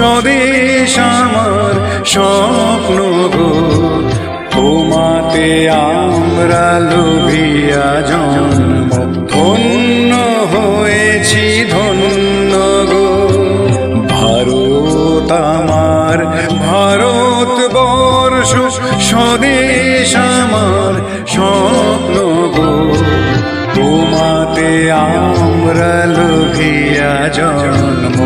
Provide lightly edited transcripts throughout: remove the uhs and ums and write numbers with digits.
স্বদেশ আমার স্বপ্ন গো। তোমাতে আমরা লোভিয়া জন্ম, ধন্য হয়েছি ধন্য গো। ভারত আমার ভারতবর্ষ, স্বদেশ আমার স্বপ্ন গো। তোমাতে আমরা লোভিয়া জন্ম,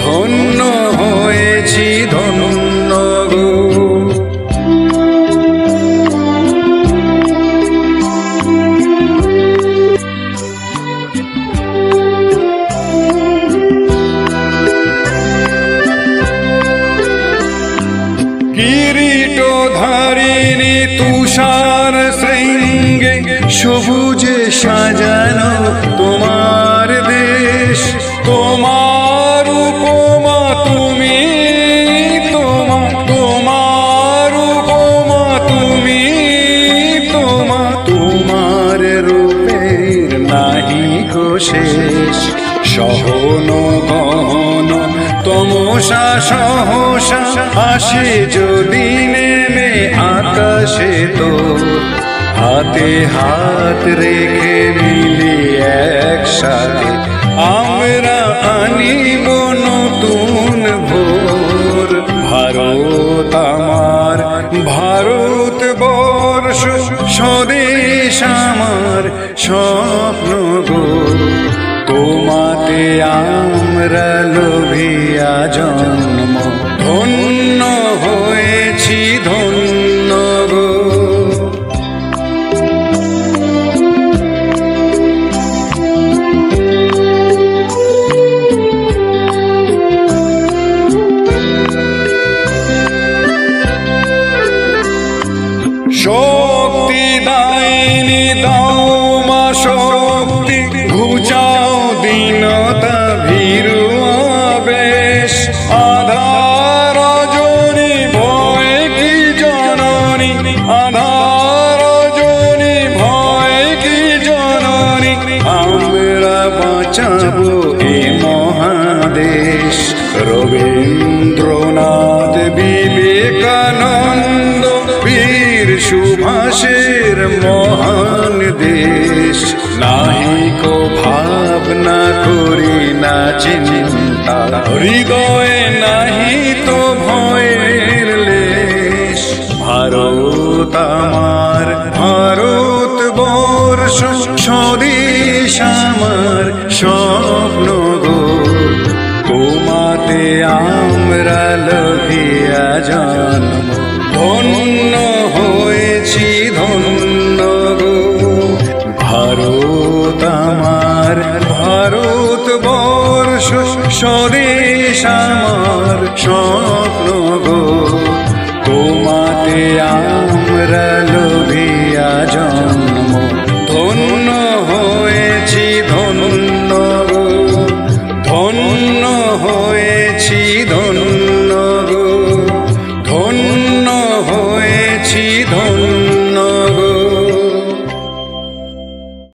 ধন্য হয়েছি ধন্য গো। কিরীটধারিণী তুষার শৃঙ্গে সবুজে সাজানো তোমার দেশ। তোমার উপমা তুমি, তোমার উপমা তুমি, তোমার রূপের নাহি কো শেষ। সহন গহন তমসা সহসা আসে যদি নেমে আকাশে তো, হাতে হাত রেখে মিলি একসাথে আমরা আনিব নতুন ভোর। ভারত আমার ভারতবর্ষ, স্বদেশ আমার স্বপ্ন গো। তোমাতে আমরা লোভিয়া জন্ম, ধন্য হয়েছি ধন্য গো। শক্তি দায়নি দাও মা শক্তি, ঘুচাও দীনতা ভীরু আবেশ। আধার রজনী ভয় কি জননী, আধার রজনী ভয় কি জননী। আমরা বাঁচাবো এ মহাদেশ। রবীন্দ্রনাথ বিবেকানন্দ বীর সুভাষের মহান দেশ। নাহিকো ভাবনা করি না চিন্তা, হৃদয়ে নাহি তো ভয়ের লেশ। ভারত আমার ভারতবর্ষ, স্বদেশ আমার স্বপ্ন গো। তোমাতে আমরা লোভিয়া জন্ম, ধন্য হয়েছি ধন্য গো। ভারত আমার ভারতবর্ষ, স্বদেশ আমার স্বপ্ন গো। তোমাতে আমরা লোভিয়া